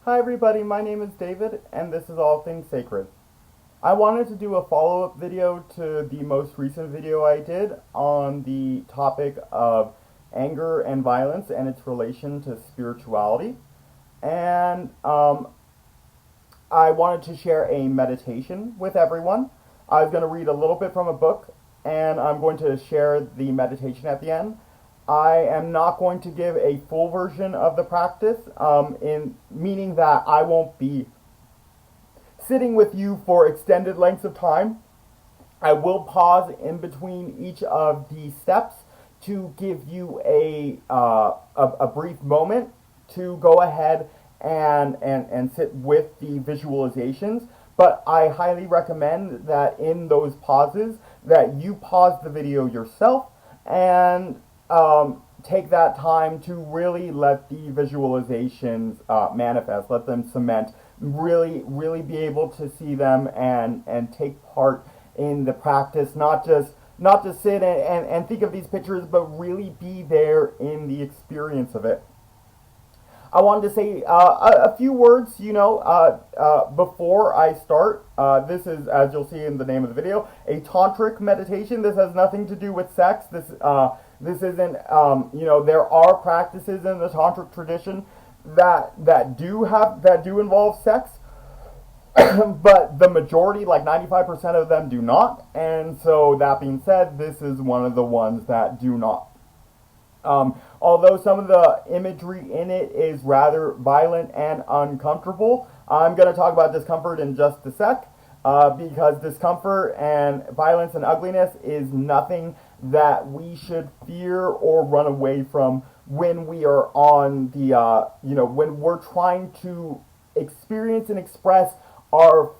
Hi everybody, my name is David, and this is All Things Sacred. I wanted to do a follow-up video to the most recent video I did on the topic of anger and violence and its relation to spirituality. And I wanted to share a meditation with everyone. I was going to read a little bit from a book, and I'm going to share the meditation at the end. I am not going to give a full version of the practice, in meaning that I won't be sitting with you for extended lengths of time. I will pause in between each of the steps to give you a brief moment to go ahead and sit with the visualizations. But I highly recommend that in those pauses that you pause the video yourself and take that time to really let the visualizations manifest, let them cement, really be able to see them and take part in the practice, not just sit and think of these pictures, but really be there in the experience of it. I wanted to say a few words, before I start. This is, as you'll see in the name of the video, a tantric meditation. This has nothing to do with sex. This isn't, there are practices in the tantric tradition that do involve sex, but the majority, like 95% of them, do not. And so that being said, this is one of the ones that do not. Although some of the imagery in it is rather violent and uncomfortable, I'm going to talk about discomfort in just a sec, because discomfort and violence and ugliness is nothing that we should fear or run away from when we are on the, when we're trying to experience and express our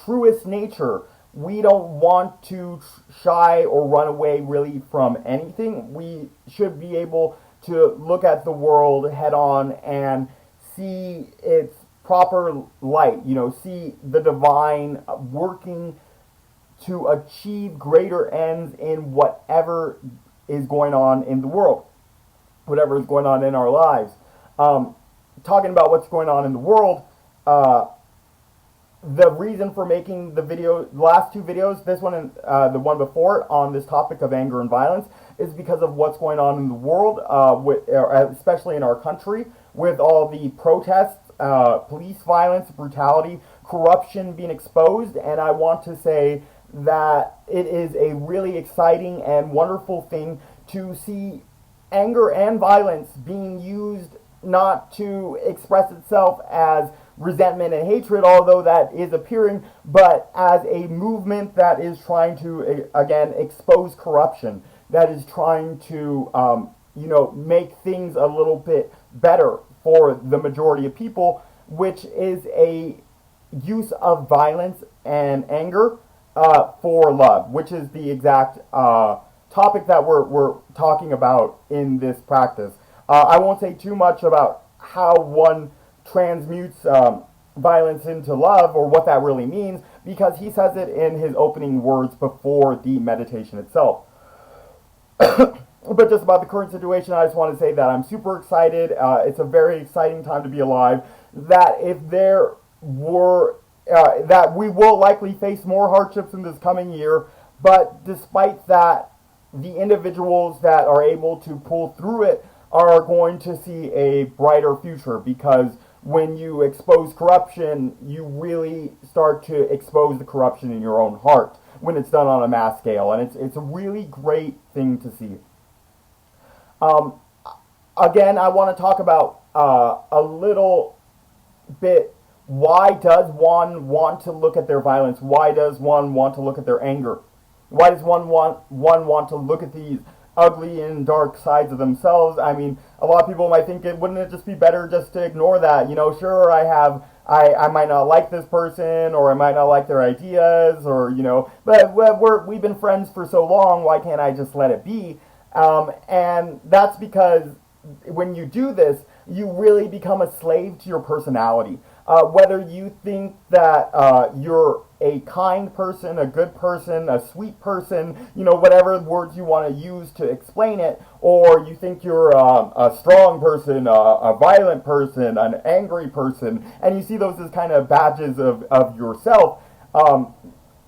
truest nature. We don't want to shy or run away really from anything. We should be able to look at the world head on and see its proper light, see the divine working to achieve greater ends in whatever is going on in the world, whatever is going on in our lives. Talking about what's going on in the world, the reason for making the last two videos, this one and the one before it, on this topic of anger and violence, is because of what's going on in the world, especially in our country, with all the protests, police violence, brutality, corruption being exposed. And I want to say that it is a really exciting and wonderful thing to see anger and violence being used not to express itself as resentment and hatred, although that is appearing, but as a movement that is trying to, again, expose corruption, that is trying to, make things a little bit better for the majority of people, which is a use of violence and anger for love, which is the exact topic that we're talking about in this practice. I won't say too much about how one transmutes violence into love, or what that really means, because he says it in his opening words before the meditation itself. But just about the current situation, I just want to say that I'm super excited. It's a very exciting time to be alive. That if there were, that we will likely face more hardships in this coming year, but despite that, the individuals that are able to pull through it are going to see a brighter future, because when you expose corruption, you really start to expose the corruption in your own heart when it's done on a mass scale, and it's a really great thing to see. Again, I want to talk about a little bit, why does one want to look at their violence? Why does one want to look at their anger? Why does one want to look at these ugly and dark sides of themselves? I mean, a lot of people might think, wouldn't it just be better just to ignore that? Sure, I might not like this person, or I might not like their ideas, or, but we've been friends for so long, why can't I just let it be? And that's because when you do this, you really become a slave to your personality. whether you think that you're a kind person, a good person, a sweet person, whatever words you want to use to explain it, or you think you're a strong person, a violent person, an angry person, and you see those as kind of badges of yourself.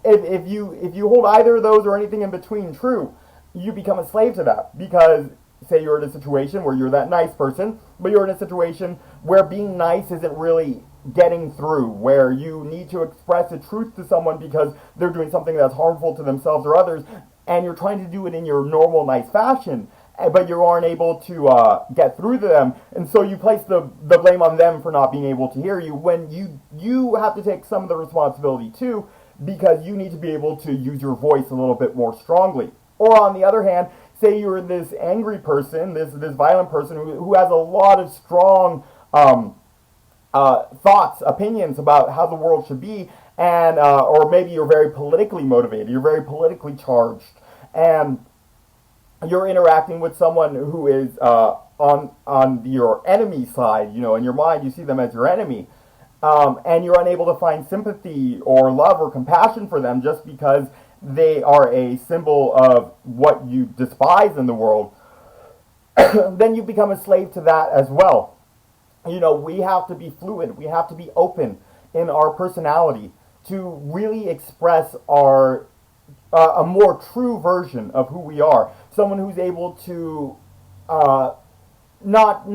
If you hold either of those or anything in between true, you become a slave to that, because say you're in a situation where you're that nice person, but you're in a situation where being nice isn't really getting through, where you need to express the truth to someone because they're doing something that's harmful to themselves or others, and you're trying to do it in your normal nice fashion, but you aren't able to get through to them, and so you place the blame on them for not being able to hear you, when you have to take some of the responsibility too, because you need to be able to use your voice a little bit more strongly. Or on the other hand, say you're this angry person, this violent person who has a lot of strong thoughts, opinions about how the world should be, and or maybe you're very politically motivated, you're very politically charged, and you're interacting with someone who is on your enemy side. In your mind you see them as your enemy, and you're unable to find sympathy or love or compassion for them just because they are a symbol of what you despise in the world. Then you become a slave to that as well. We have to be fluid. We have to be open in our personality to really express our a more true version of who we are. Someone who's able to not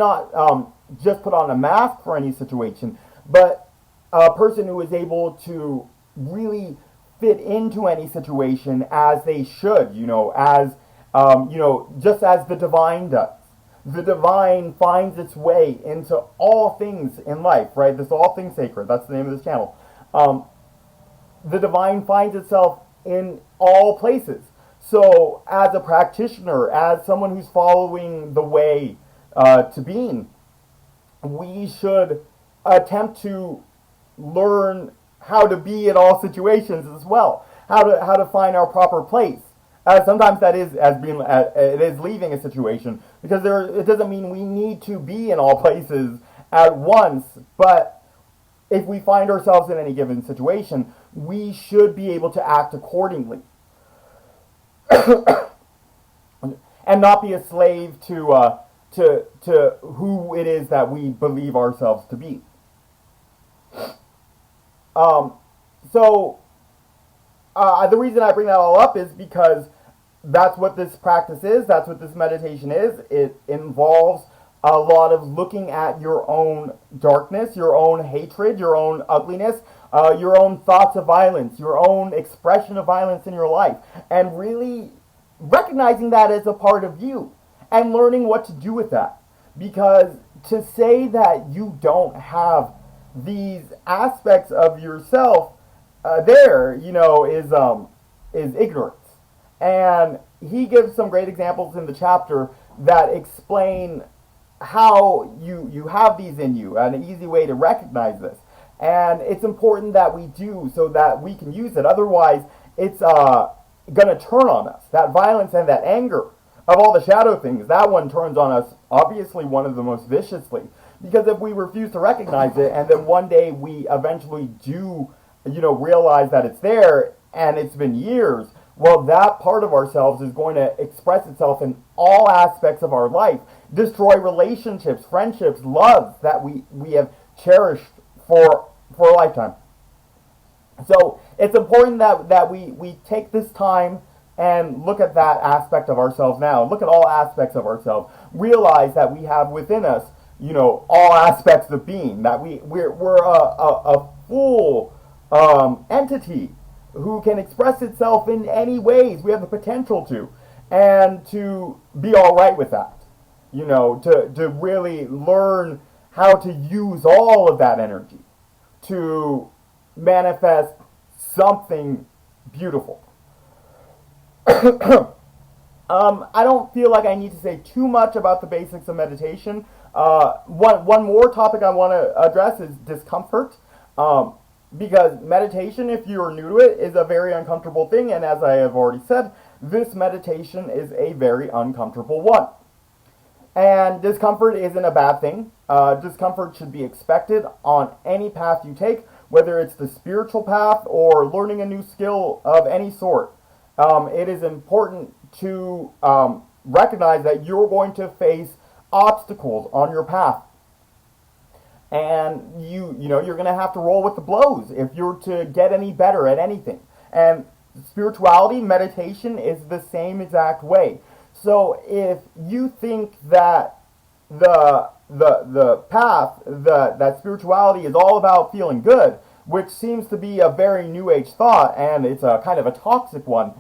just put on a mask for any situation, but a person who is able to really fit into any situation as they should. Just as the divine does. The divine finds its way into all things in life, right? This is All Things Sacred. That's the name of this channel. The divine finds itself in all places. So as a practitioner, as someone who's following the way to being, we should attempt to learn how to be in all situations as well. How to find our proper place. Sometimes that is it is leaving a situation, because it doesn't mean we need to be in all places at once, but if we find ourselves in any given situation, we should be able to act accordingly. And not be a slave to who it is that we believe ourselves to be. The reason I bring that all up is because that's what this practice is, that's what this meditation is. It involves a lot of looking at your own darkness, your own hatred, your own ugliness, your own thoughts of violence, your own expression of violence in your life, and really recognizing that as a part of you and learning what to do with that. Because to say that you don't have these aspects of yourself is ignorance. And he gives some great examples in the chapter that explain how you have these in you, and an easy way to recognize this. And it's important that we do, so that we can use it. Otherwise, it's going to turn on us. That violence and that anger of all the shadow things, that one turns on us, obviously one of the most viciously. Because if we refuse to recognize it, and then one day we eventually do realize that it's there, and it's been years, well, that part of ourselves is going to express itself in all aspects of our life, destroy relationships, friendships, love that we have cherished for a lifetime. So it's important that we take this time and look at that aspect of ourselves now. Look at all aspects of ourselves. Realize that we have within us, all aspects of being. That we're a full entity who can express itself in any ways. We have the potential to, and to be all right with that. To really learn how to use all of that energy to manifest something beautiful. I don't feel like I need to say too much about the basics of meditation. One more topic I want to address is discomfort. Because meditation, if you're new to it, is a very uncomfortable thing, and as I have already said, this meditation is a very uncomfortable one. And discomfort isn't a bad thing. Discomfort should be expected on any path you take, whether it's the spiritual path or learning a new skill of any sort. It is important to recognize that you're going to face obstacles on your path. And you're going to have to roll with the blows if you're to get any better at anything. And spirituality, meditation is the same exact way. So if you think that the path, that spirituality is all about feeling good, which seems to be a very New Age thought, and it's a kind of a toxic one,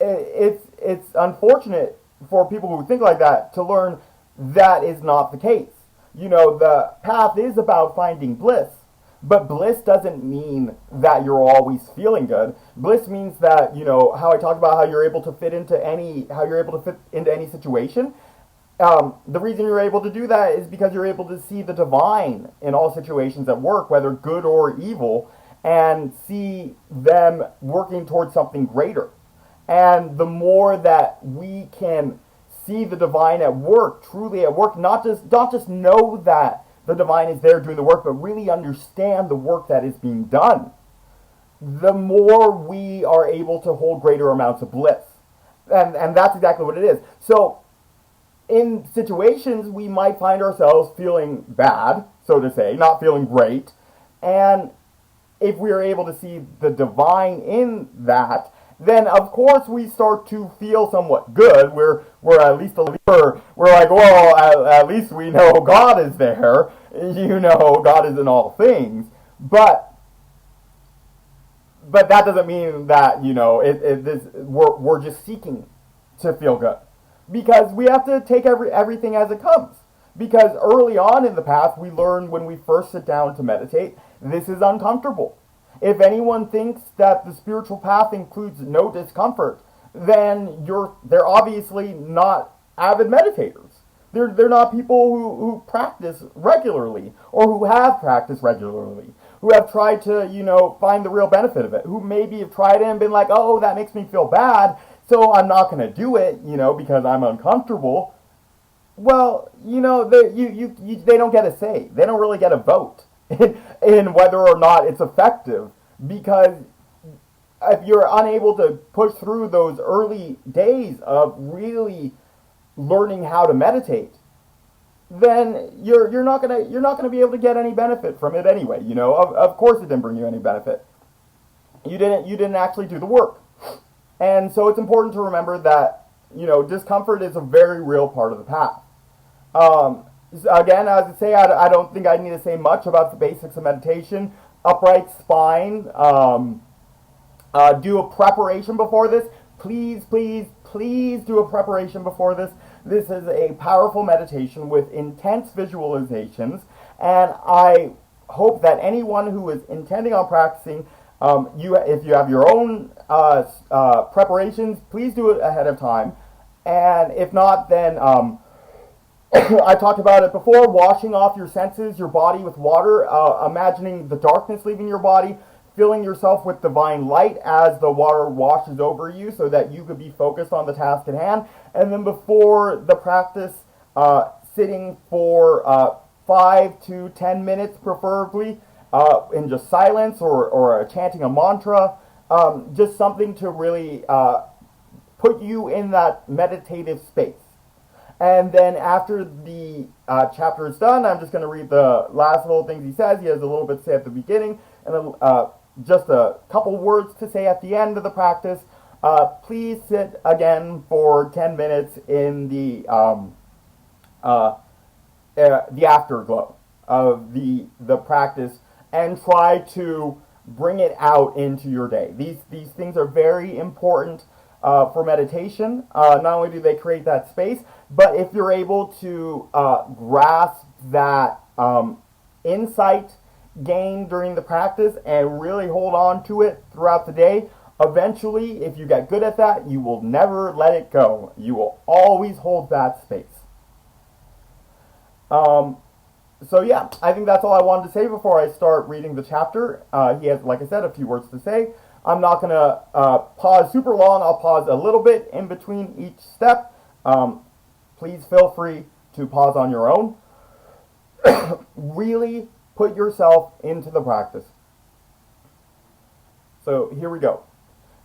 it's unfortunate for people who think like that to learn that is not the case. The path is about finding bliss, but bliss doesn't mean that you're always feeling good. Bliss means that, how I talked about how you're able to fit into any situation. The reason you're able to do that is because you're able to see the divine in all situations at work, whether good or evil, and see them working towards something greater. And the more that we can see the divine at work, truly at work, not just know that the divine is there doing the work, but really understand the work that is being done, the more we are able to hold greater amounts of bliss. And that's exactly what it is. So in situations, we might find ourselves feeling bad, so to say, not feeling great. And if we are able to see the divine in that, then of course we start to feel somewhat good. We're at least we're like, well, at least we know God is there. God is in all things. But that doesn't mean that we're just seeking to feel good, because we have to take everything as it comes. Because early on in the path, we learn when we first sit down to meditate, this is uncomfortable. If anyone thinks that the spiritual path includes no discomfort, then they're obviously not avid meditators. They're not people who practice regularly, or who have practiced regularly, who have tried to, find the real benefit of it, who maybe have tried it and been like, oh, that makes me feel bad, so I'm not going to do it, because I'm uncomfortable. Well, they don't get a say. They don't really get a vote in whether or not it's effective, because if you're unable to push through those early days of really learning how to meditate, then you're not gonna be able to get any benefit from it anyway. Of course it didn't bring you any benefit. You didn't actually do the work. And so it's important to remember that discomfort is a very real part of the path. Again, as I say, I don't think I need to say much about the basics of meditation. Upright spine. Do a preparation before this. Please, please, please do a preparation before this. This is a powerful meditation with intense visualizations, and I hope that anyone who is intending on practicing, if you have your own preparations, please do it ahead of time. And if not, then I talked about it before, washing off your senses, your body with water, imagining the darkness leaving your body, filling yourself with divine light as the water washes over you so that you could be focused on the task at hand. And then before the practice, sitting for 5 to 10 minutes preferably, in just silence or chanting a mantra, just something to really put you in that meditative space. And then after the chapter is done, I'm just going to read the last little things he says. He has a little bit to say at the beginning, and then just a couple words to say at the end of the practice. Please sit again for 10 minutes in the afterglow of the practice, and try to bring it out into your day. These things are very important for meditation. Not only do they create that space, but if you're able to grasp that insight gained during the practice and really hold on to it throughout the day, eventually, if you get good at that, you will never let it go. You will always hold that space. So yeah, I think that's all I wanted to say before I start reading the chapter. He has, like I said, a few words to say. I'm not going to pause super long. I'll pause a little bit in between each step. please feel free to pause on your own. Really put yourself into the practice. So here we go.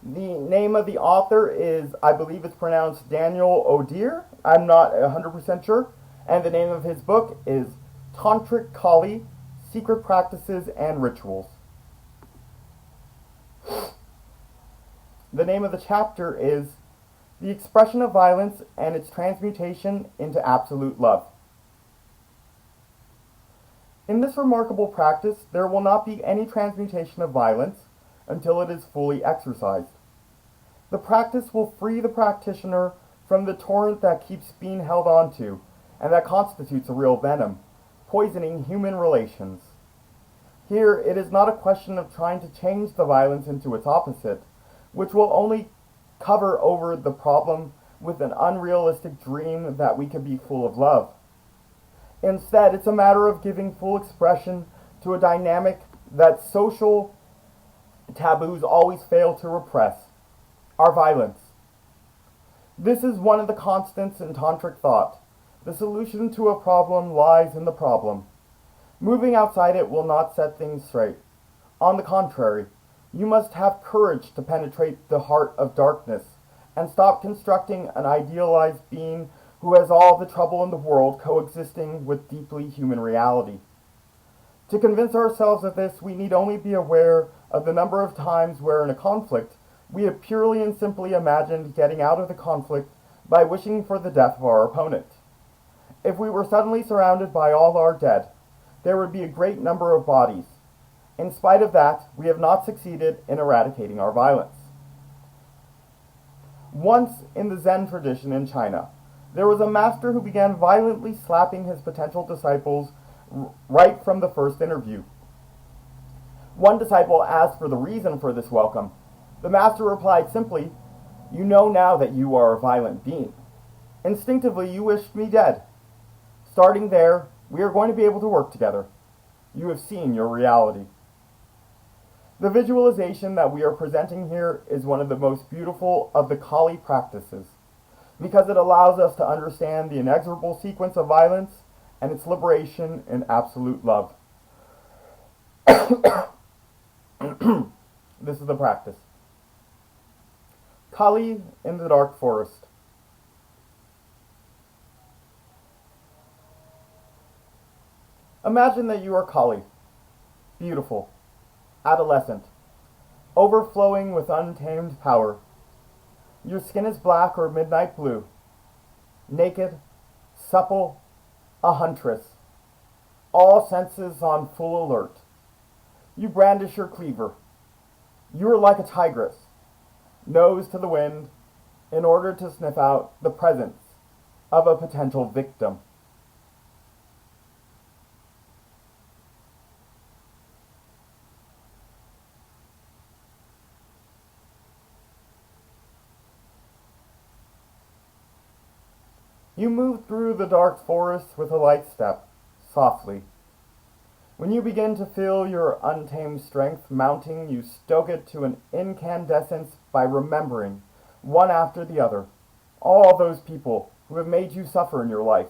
The name of the author is, I believe it's pronounced Daniel O'Dear. I'm not 100% sure. And the name of his book is Tantric Kali, Secret Practices and Rituals. The name of the chapter is The Expression of Violence and Its Transmutation into Absolute Love. In this remarkable practice, there will not be any transmutation of violence until it is fully exercised. The practice will free the practitioner from the torrent that keeps being held onto, and that constitutes a real venom, poisoning human relations. Here, it is not a question of trying to change the violence into its opposite, which will only cover over the problem with an unrealistic dream that we could be full of love. Instead, it's a matter of giving full expression to a dynamic that social taboos always fail to repress: our violence. This is one of the constants in tantric thought. The solution to a problem lies in the problem. Moving outside it will not set things straight. On the contrary, you must have courage to penetrate the heart of darkness and stop constructing an idealized being who has all the trouble in the world coexisting with deeply human reality. To convince ourselves of this, we need only be aware of the number of times where in a conflict we have purely and simply imagined getting out of the conflict by wishing for the death of our opponent. If we were suddenly surrounded by all our dead, there would be a great number of bodies. In spite of that, we have not succeeded in eradicating our violence. Once in the Zen tradition in China, there was a master who began violently slapping his potential disciples right from the first interview. One disciple asked for the reason for this welcome. The master replied simply, "You know now that you are a violent being. Instinctively, you wished me dead. Starting there, we are going to be able to work together. You have seen your reality." The visualization that we are presenting here is one of the most beautiful of the Kali practices, because it allows us to understand the inexorable sequence of violence and its liberation in absolute love. This is the practice. Kali in the dark forest. Imagine that you are Kali, beautiful, adolescent, overflowing with untamed power. Your skin is black or midnight blue, naked, supple, a huntress, all senses on full alert. You brandish your cleaver. You are like a tigress, nose to the wind, in order to sniff out the presence of a potential victim. You move through the dark forest with a light step, softly. When you begin to feel your untamed strength mounting, you stoke it to an incandescence by remembering, one after the other, all those people who have made you suffer in your life.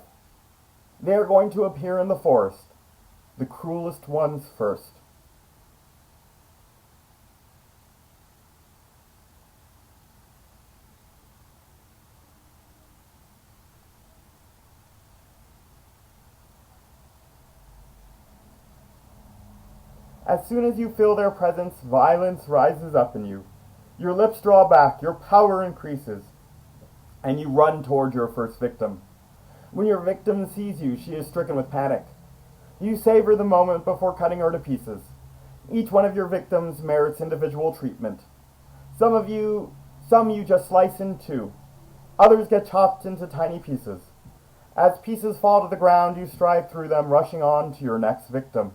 They are going to appear in the forest, the cruelest ones first. As soon as you feel their presence, violence rises up in you. Your lips draw back, your power increases, and you run toward your first victim. When your victim sees you, she is stricken with panic. You savor the moment before cutting her to pieces. Each one of your victims merits individual treatment. Some you just slice in two. Others get chopped into tiny pieces. As pieces fall to the ground, you stride through them, rushing on to your next victim.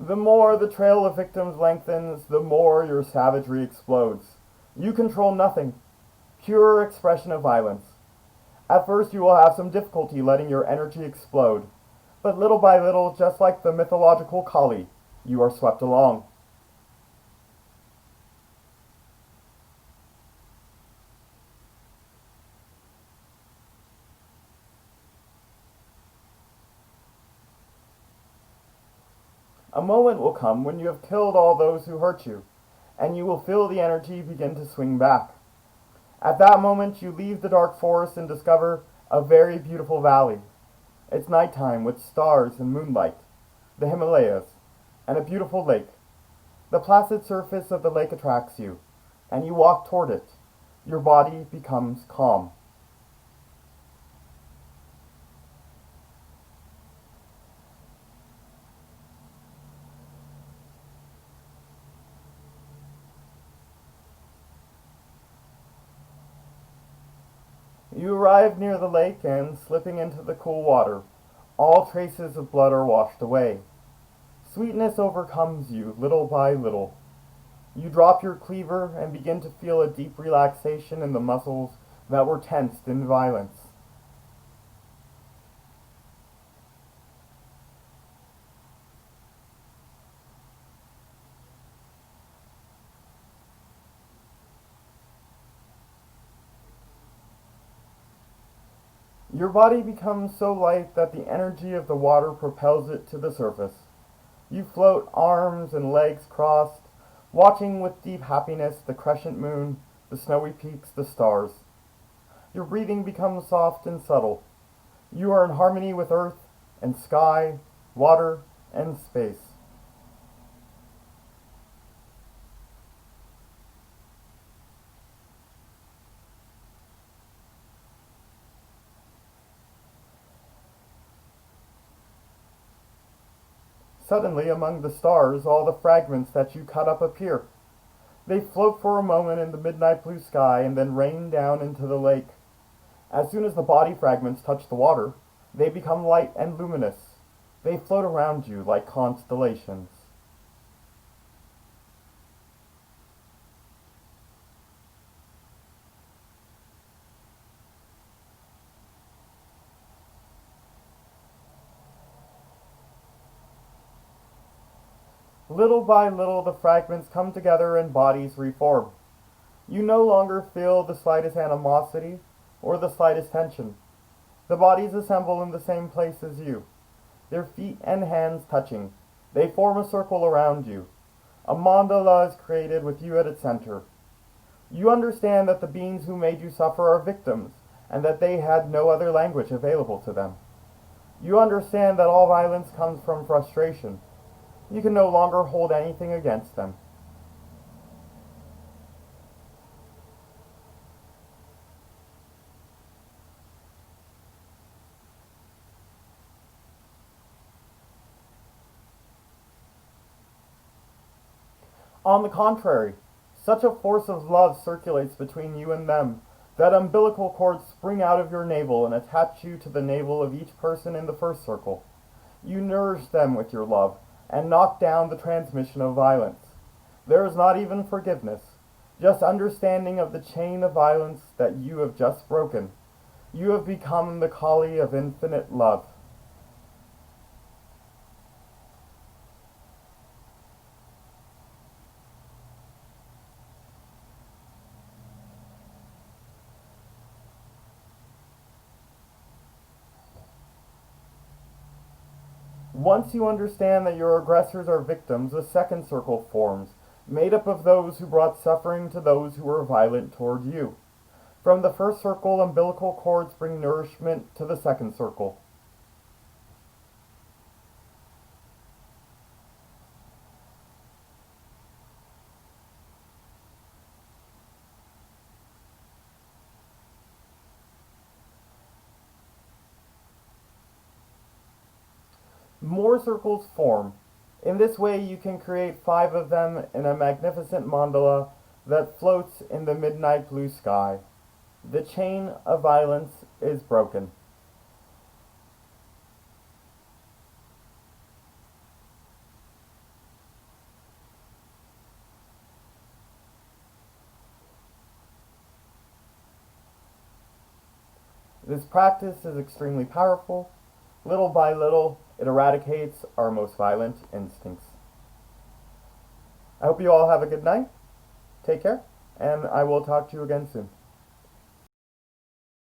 The more the trail of victims lengthens, the more your savagery explodes. You control nothing. Pure expression of violence. At first you will have some difficulty letting your energy explode, but little by little, just like the mythological Kali, you are swept along. A moment will come when you have killed all those who hurt you, and you will feel the energy begin to swing back. At that moment, you leave the dark forest and discover a very beautiful valley. It's nighttime with stars and moonlight, the Himalayas, and a beautiful lake. The placid surface of the lake attracts you, and you walk toward it. Your body becomes calm. You arrive near the lake and, slipping into the cool water, all traces of blood are washed away. Sweetness overcomes you little by little. You drop your cleaver and begin to feel a deep relaxation in the muscles that were tensed in violence. Your body becomes so light that the energy of the water propels it to the surface. You float, arms and legs crossed, watching with deep happiness the crescent moon, the snowy peaks, the stars. Your breathing becomes soft and subtle. You are in harmony with earth and sky, water and space. Suddenly, among the stars, all the fragments that you cut up appear. They float for a moment in the midnight blue sky and then rain down into the lake. As soon as the body fragments touch the water, they become light and luminous. They float around you like constellations. Little by little, the fragments come together and bodies reform. You no longer feel the slightest animosity or the slightest tension. The bodies assemble in the same place as you, their feet and hands touching. They form a circle around you. A mandala is created with you at its center. You understand that the beings who made you suffer are victims, and that they had no other language available to them. You understand that all violence comes from frustration. You can no longer hold anything against them. On the contrary, such a force of love circulates between you and them that umbilical cords spring out of your navel and attach you to the navel of each person in the first circle. You nourish them with your love and knock down the transmission of violence. There is not even forgiveness, just understanding of the chain of violence that you have just broken. You have become the Kali of infinite love. Once you understand that your aggressors are victims, a second circle forms, made up of those who brought suffering to those who were violent toward you. From the first circle, umbilical cords bring nourishment to the second circle. More circles form. In this way you can create 5 of them in a magnificent mandala that floats in the midnight blue sky. The chain of violence is broken. This practice is extremely powerful. Little by little, it eradicates our most violent instincts. I hope you all have a good night. Take care, and I will talk to you again soon.